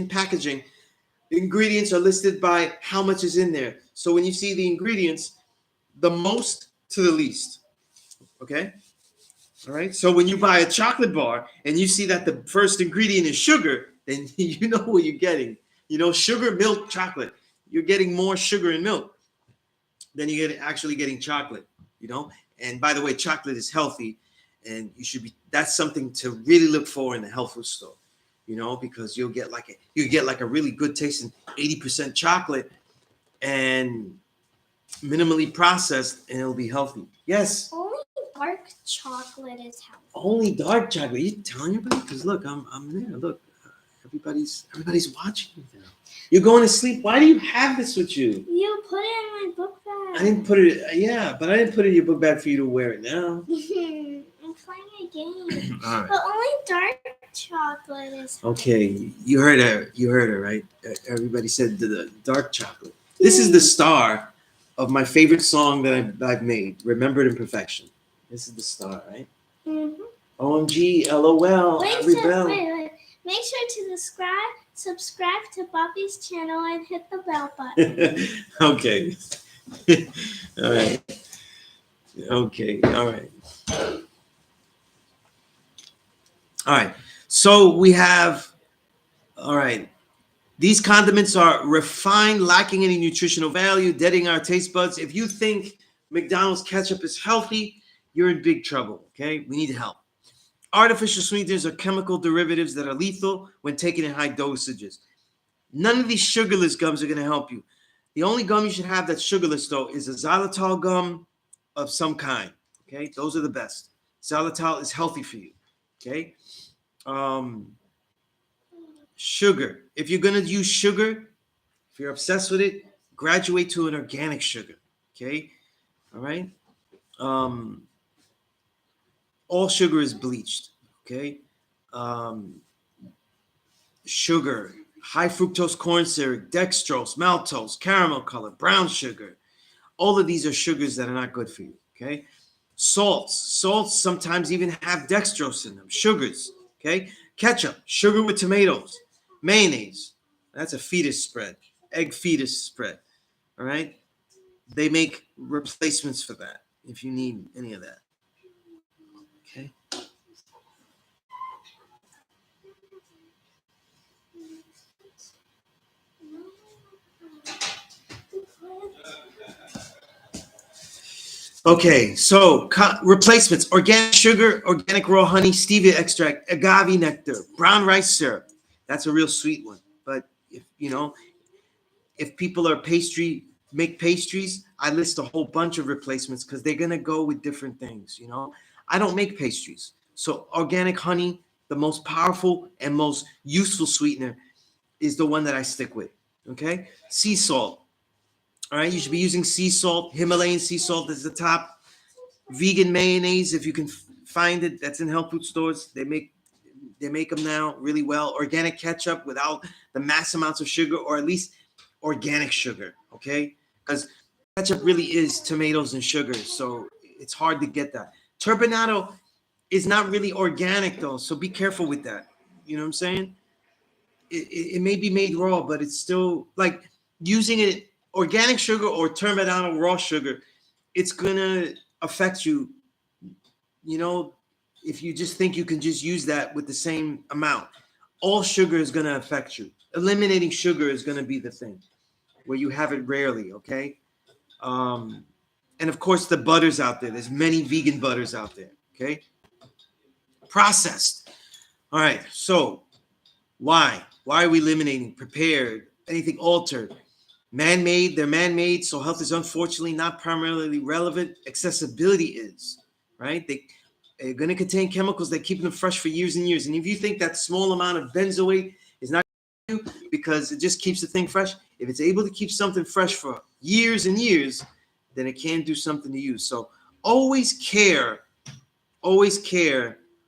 packaging, the ingredients are listed by how much is in there. So when you see the ingredients, the most to the least. Okay? All right. So when you buy a chocolate bar and you see that the first ingredient is sugar, then you know what you're getting. You know, sugar, milk, chocolate. You're getting more sugar and milk than you get actually getting chocolate. You know. And by the way, chocolate is healthy, and you should be. That's something to really look for in the health food store. You know, because you get like a really good tasting 80% chocolate and minimally processed, and it'll be healthy. Yes. Only dark chocolate is healthy. Only dark chocolate. You telling everybody? Because look, I'm there. Look, everybody's watching you now. You're going to sleep. Why do you have this with you? You put it in my book bag. I didn't put it. Yeah, but I didn't put it in your book bag for you to wear it now. I'm playing a game. All right. But only dark chocolate is healthy. Okay, you heard her. You heard her, right? Everybody said the dark chocolate. This is the star of my favorite song that I've made, "Remembered Imperfection." This is the star, right? Mm-hmm. OMG, LOL, I rebel. Wait. Make sure to subscribe to Bobby's channel and hit the bell button. Okay. All right. Okay. All right. All right. So we have, all right. These condiments are refined, lacking any nutritional value, deadening our taste buds. If you think McDonald's ketchup is healthy, you're in big trouble, okay? We need help. Artificial sweeteners are chemical derivatives that are lethal when taken in high dosages. None of these sugarless gums are going to help you. The only gum you should have that's sugarless, though, is a xylitol gum of some kind, okay? Those are the best. Xylitol is healthy for you, okay? Sugar. If you're going to use sugar, if you're obsessed with it, graduate to an organic sugar, okay? All right? All sugar is bleached, okay? Sugar, high fructose corn syrup, dextrose, maltose, caramel color, brown sugar. All of these are sugars that are not good for you, okay? Salts sometimes even have dextrose in them, sugars, okay? Ketchup, sugar with tomatoes. Mayonnaise, that's a fetus spread, egg fetus spread, all right? They make replacements for that if you need any of that, okay? Okay, so replacements: organic sugar, organic raw honey, stevia extract, agave nectar, brown rice syrup. That's a real sweet one. But if people are make pastries, I list a whole bunch of replacements because they're gonna go with different things. I don't make pastries, so organic honey, the most powerful and most useful sweetener, is the one that I stick with. Okay, sea salt. All right, you should be using sea salt. Himalayan sea salt is the top. Vegan mayonnaise, if you can find it, that's in health food stores. They make them now really well. Organic ketchup without the mass amounts of sugar, or at least organic sugar. Okay, because ketchup really is tomatoes and sugar, so it's hard to get that. Turbinado is not really organic though, so be careful with that. You know what I'm saying? It may be made raw, but it's still like using it. Organic sugar or turbinado raw sugar, it's gonna affect you. If you just think you can just use that with the same amount, all sugar is gonna affect you. Eliminating sugar is gonna be the thing where you have it rarely, okay? And of course, the butters out there. There's many vegan butters out there, okay? Processed. All right, so why? Why are we eliminating? Prepared, anything altered? Man-made, they're man-made, so health is unfortunately not primarily relevant. Accessibility is, right? They're going to contain chemicals that keep them fresh for years and years. And if you think that small amount of benzoate is not you because it just keeps the thing fresh, if it's able to keep something fresh for years and years, then it can do something to you. So always care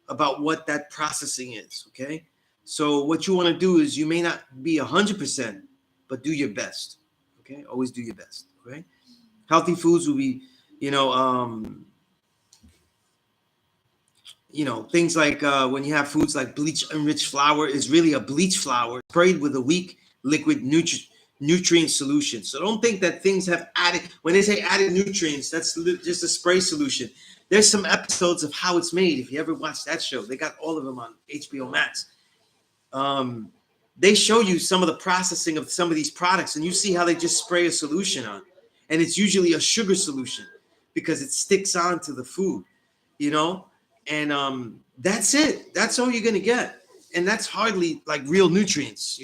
about what that processing is, okay? So what you want to do is you may not be 100%, but do your best. Okay, always do your best. Okay, healthy foods will be, things like when you have foods like bleach-enriched flour is really a bleach flour sprayed with a weak liquid nutrient solution. So don't think that things have added, when they say added nutrients, that's just a spray solution. There's some episodes of how it's made. If you ever watched that show, they got all of them on HBO Max. They show you some of the processing of some of these products, and you see how they just spray a solution on. And it's usually a sugar solution because it sticks on to the food, and that's it. That's all you're going to get. And that's hardly like real nutrients,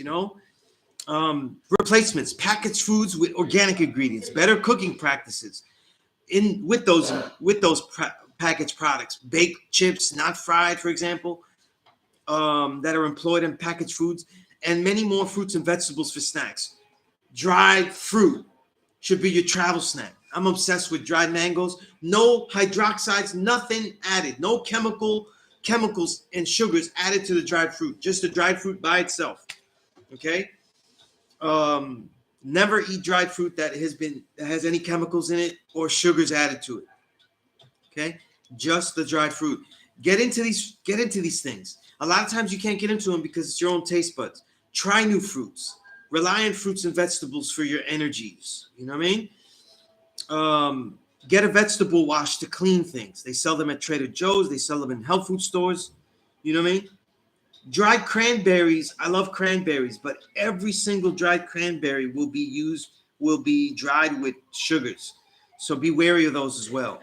replacements, packaged foods with organic ingredients, better cooking practices with those packaged products, baked chips, not fried, for example, that are employed in packaged foods, and many more fruits and vegetables for snacks. Dried fruit should be your travel snack. I'm obsessed with dried mangoes. No hydroxides, nothing added. No chemicals and sugars added to the dried fruit. Just the dried fruit by itself. Okay? Never eat dried fruit that has any chemicals in it or sugars added to it. Okay? Just the dried fruit. Get into these things. A lot of times you can't get into them because it's your own taste buds. Try new fruits. Rely on fruits and vegetables for your energies. You know what I mean? Get a vegetable wash to clean things. They sell them at Trader Joe's. They sell them in health food stores. You know what I mean? Dried cranberries. I love cranberries, but every single dried cranberry will be dried with sugars. So be wary of those as well.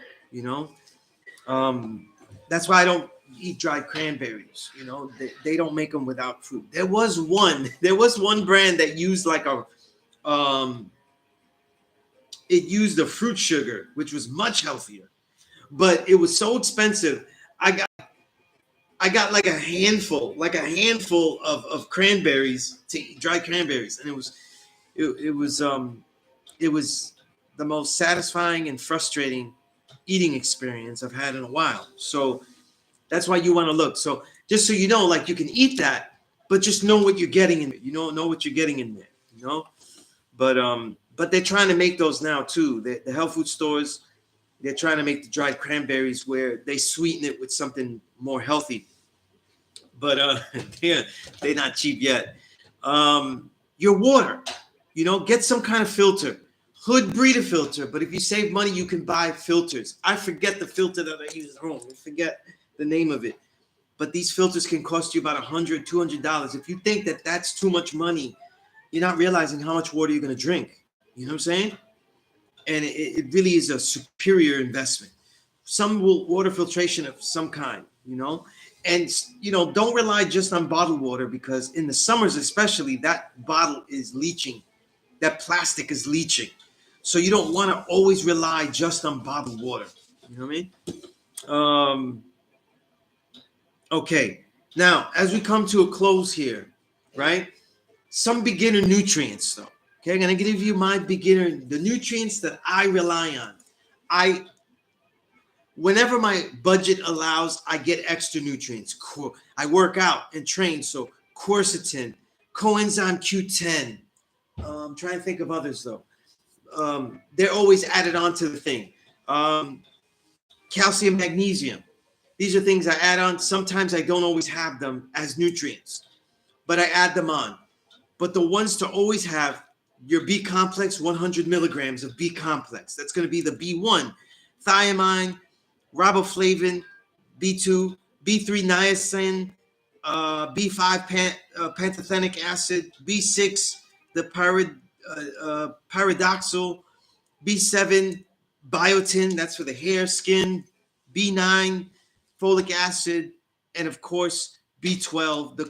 That's why I don't eat dried cranberries. They don't make them without fruit. There was one brand that used it used a fruit sugar, which was much healthier, but it was so expensive. I got like a handful of cranberries to eat, dried cranberries, and it was the most satisfying and frustrating eating experience I've had in a while. So that's why you want to look. So just so you know, like you can eat that, but just know what you're getting in it. Know what you're getting in there. But they're trying to make those now too. The health food stores, they're trying to make the dried cranberries where they sweeten it with something more healthy. But they're not cheap yet. Your water, get some kind of filter. Hood breeder filter, but if you save money, you can buy filters. I forget the filter that I use at home. I forget the name of it. But these filters can cost you about $100, $200. If you think that that's too much money, you're not realizing how much water you're going to drink. You know what I'm saying? And it really is a superior investment. Some water filtration of some kind, And, don't rely just on bottled water because in the summers especially, that bottle is leaching. That plastic is leaching. So you don't want to always rely just on bottled water. You know what I mean? Okay. Now, as we come to a close here, right? Some beginner nutrients, though. Okay, I'm going to give you the nutrients that I rely on. Whenever my budget allows, I get extra nutrients. I work out and train, so quercetin, coenzyme Q10. I'm trying to think of others, though. They're always added on to the thing. Calcium, magnesium. These are things I add on. Sometimes I don't always have them as nutrients, but I add them on. But the ones to always have, your B complex, 100 milligrams of B complex. That's going to be the B1, thiamine, riboflavin, B2, B3 niacin, B5 pantothenic acid, B6, the pyridoxal, B7 biotin, that's for the hair, skin, B9 folic acid, and of course B12, the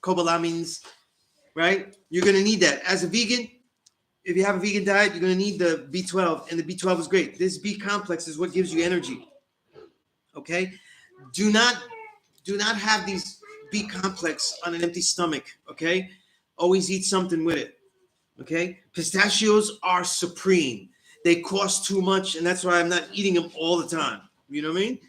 cobalamins, right? You're going to need that. As a vegan, if you have a vegan diet, you're going to need the B12, and the B12 is great. This B complex is what gives you energy. Okay? Do not have these B complex on an empty stomach, okay? Always eat something with it. Okay? Pistachios are supreme. They cost too much, and that's why I'm not eating them all the time. You know what I mean?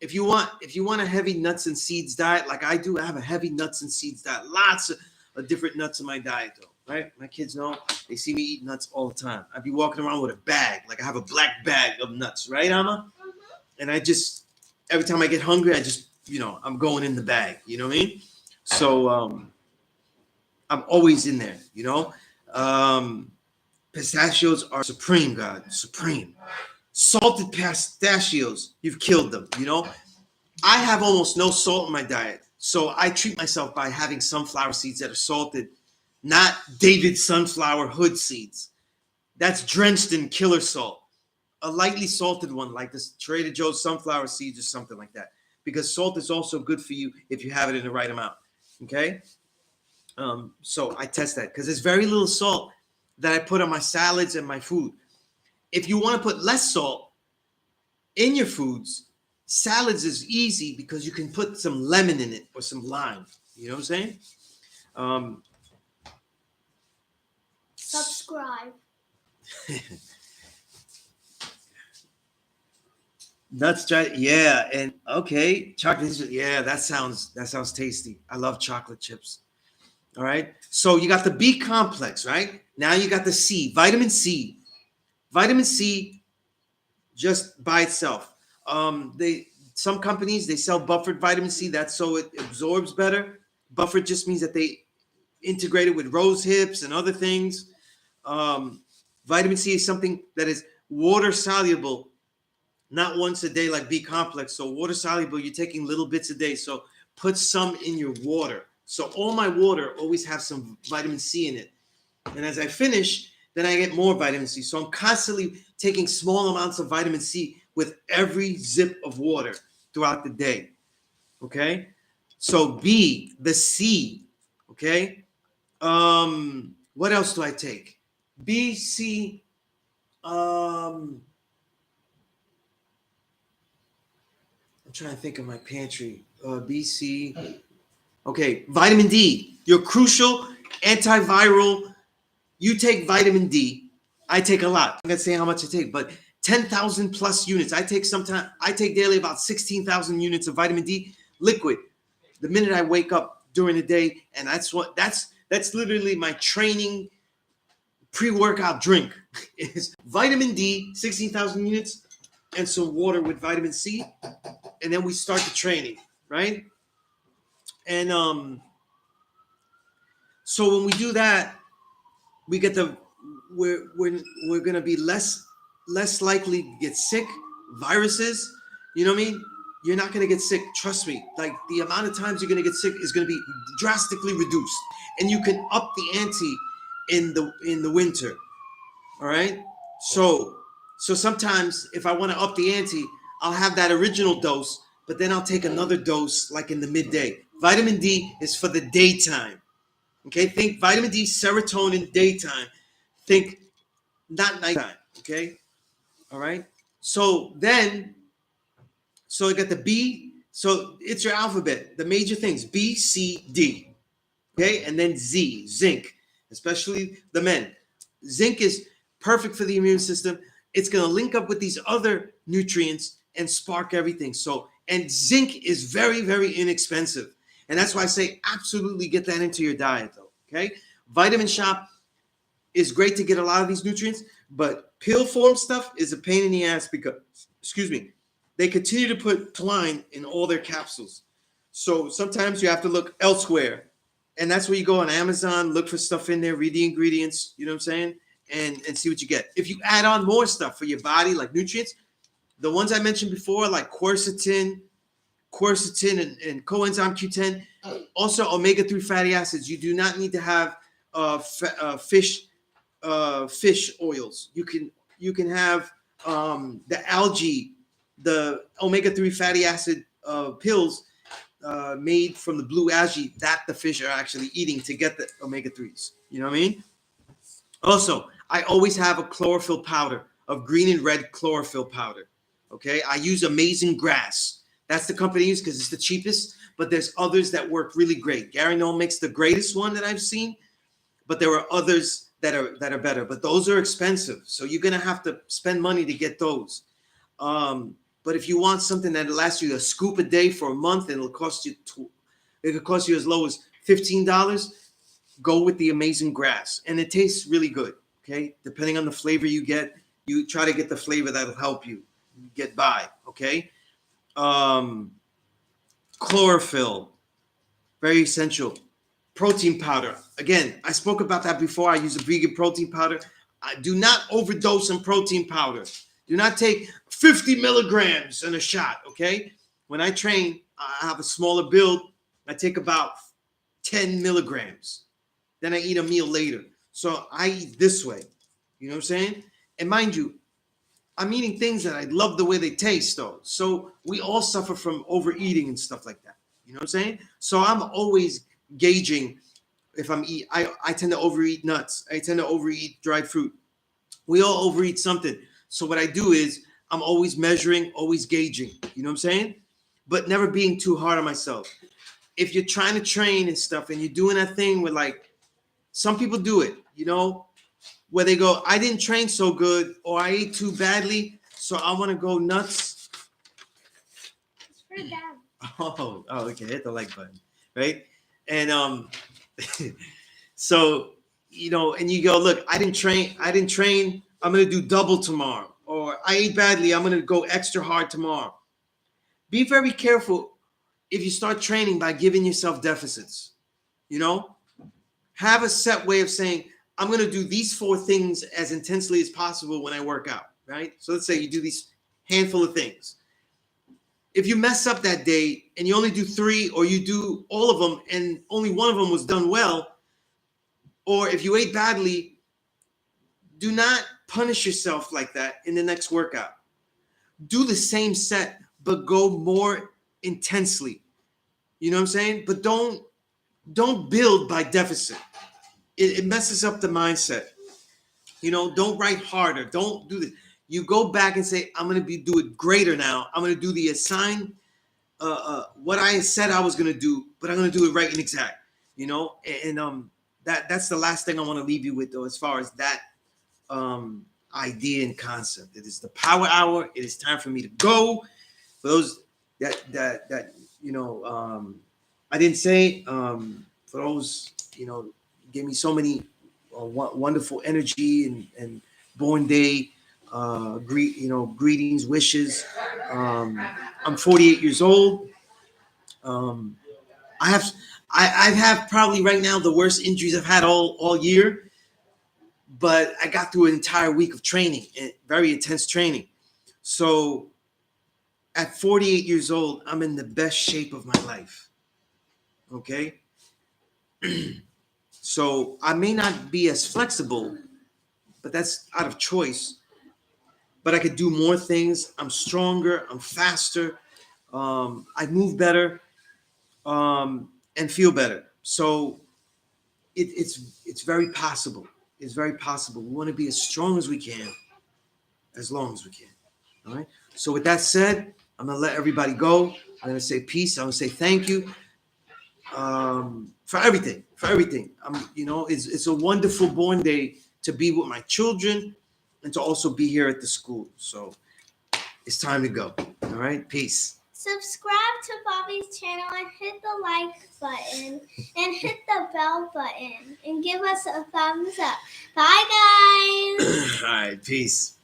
If you want a heavy nuts and seeds diet like I do, I have a heavy nuts and seeds diet. Lots of different nuts in my diet, though, right? My kids know. They see me eat nuts all the time. I'd be walking around with a bag. Like I have a black bag of nuts, right, Amma? And I just every time I get hungry, I just, I'm going in the bag. You know what I mean? So I'm always in there. Pistachios are supreme, God, supreme. Salted pistachios, you've killed them. I have almost no salt in my diet, so I treat myself by having sunflower seeds that are salted, not David sunflower hood seeds. That's drenched in killer salt. A lightly salted one like this Trader Joe's sunflower seeds or something like that, because salt is also good for you if you have it in the right amount. Okay, so I test that because there's very little salt that I put on my salads and my food. If you want to put less salt in your foods, salads is easy because you can put some lemon in it or some lime. You know what I'm saying? Subscribe. Nuts, yeah, and okay, chocolate. Yeah, that sounds tasty. I love chocolate chips. All right, so you got the B complex, right? Now you got the C, vitamin C. Vitamin C, just by itself. Some companies they sell buffered vitamin C. That's so it absorbs better. Buffered just means that they integrate it with rose hips and other things. Vitamin C is something that is water soluble. Not once a day like B complex. So water soluble, you're taking little bits a day. So put some in your water. So all my water always have some vitamin C in it. And as I finish, then I get more vitamin C. So I'm constantly taking small amounts of vitamin C with every zip of water throughout the day. Okay? So B, the C. Okay? What else do I take? B, C, I'm trying to think of my pantry. B, C. Okay, vitamin D. Your crucial antiviral. You take vitamin D. I take a lot. I'm not saying how much I take, but 10,000 plus units. I take daily about 16,000 units of vitamin D liquid. The minute I wake up during the day, and that's literally my training pre-workout drink is vitamin D, 16,000 units, and some water with vitamin C. And then we start the training, right? And so when we do that, we get we're gonna be less likely to get sick. Viruses, you know what I mean? You're not gonna get sick. Trust me. Like the amount of times you're gonna get sick is gonna be drastically reduced, and you can up the ante in the winter. All right. So sometimes if I want to up the ante, I'll have that original dose, but then I'll take another dose like in the midday. Vitamin D is for the daytime. Okay, think vitamin D, serotonin, daytime. Think not nighttime. Okay, all right. So I got the B. So it's your alphabet. The major things: B, C, D. Okay, and then Z, zinc, especially the men. Zinc is perfect for the immune system. It's going to link up with these other nutrients and spark everything. And zinc is very, very inexpensive. And that's why I say absolutely get that into your diet, though. Okay. Vitamin Shop is great to get a lot of these nutrients, but pill form stuff is a pain in the ass because, they continue to put Klein in all their capsules. So sometimes you have to look elsewhere. And that's where you go on Amazon, look for stuff in there, read the ingredients, you know what I'm saying? And see what you get. If you add on more stuff for your body, like nutrients, the ones I mentioned before, like quercetin and coenzyme Q10, also omega-3 fatty acids. You do not need to have fish oils. You can have the algae, the omega-3 fatty acid pills made from the blue algae that the fish are actually eating to get the omega-3s. You know what I mean? Also, I always have a chlorophyll powder of green and red chlorophyll powder. Okay, I use Amazing Grass. That's the company I use because it's the cheapest, but there's others that work really great. Gary Noel makes the greatest one that I've seen, but there are others that are better, but those are expensive. So you're going to have to spend money to get those. But if you want something that lasts you a scoop a day for a month and it could cost you as low as $15, go with the Amazing Grass. And it tastes really good, okay? Depending on the flavor you get, you try to get the flavor that'll help you get by, okay? chlorophyll, very essential. Protein powder. Again, I spoke about that before. I use a vegan protein powder. I do not overdose on protein powder. Do not take 50 milligrams in a shot, okay? When I train, I have a smaller build. I take about 10 milligrams. Then I eat a meal later. So I eat this way. You know what I'm saying? And mind you, I'm eating things that I love the way they taste, though. So we all suffer from overeating and stuff like that. You know what I'm saying? So I'm always gauging if I'm eat. I tend to overeat nuts. I tend to overeat dried fruit. We all overeat something. So what I do is I'm always measuring, always gauging. You know what I'm saying? But never being too hard on myself. If you're trying to train and stuff and you're doing that thing with like, some people do it, you know, where they go, I didn't train so good or I ate too badly, so I want to go nuts. It's for them. Oh, okay. Hit the like button, right? And so you know, and you go, look, I didn't train. I'm gonna do double tomorrow, or I ate badly. I'm gonna go extra hard tomorrow. Be very careful if you start training by giving yourself deficits. You know, have a set way of saying, I'm gonna do these 4 things as intensely as possible when I work out. Right. So let's say you do these handful of things. If you mess up that day and you only do 3 or you do all of them and only one of them was done well, or if you ate badly, do not punish yourself like that in the next workout. Do the same set, but go more intensely. You know what I'm saying? But don't build by deficit. It messes up the mindset. You know, don't write harder. Don't do this. You go back and say, I'm going to do it greater now. I'm going to do the assigned, what I said I was going to do, but I'm going to do it right and exact, you know? And that's the last thing I want to leave you with, though, as far as that idea and concept. It is the power hour. It is time for me to go. For those that you know, I didn't say, for those, you know, gave me so many wonderful energy and born day greetings, wishes. I'm 48 years old. I have probably right now the worst injuries I've had all year, but I got through an entire week of training, very intense training. So at 48 years old, I'm in the best shape of my life. Okay. So I may not be as flexible, but that's out of choice. But I could do more things. I'm stronger. I'm faster. I move better and feel better. So it's very possible. It's very possible. We want to be as strong as we can, as long as we can. All right. So with that said, I'm gonna let everybody go. I'm gonna say peace. I'm gonna say thank you for everything. You know, it's a wonderful born day to be with my children and to also be here at the school. So it's time to go. All right. Peace. Subscribe to Bobby's channel and hit the like button and hit the bell button and give us a thumbs up. Bye, guys. All right. Peace.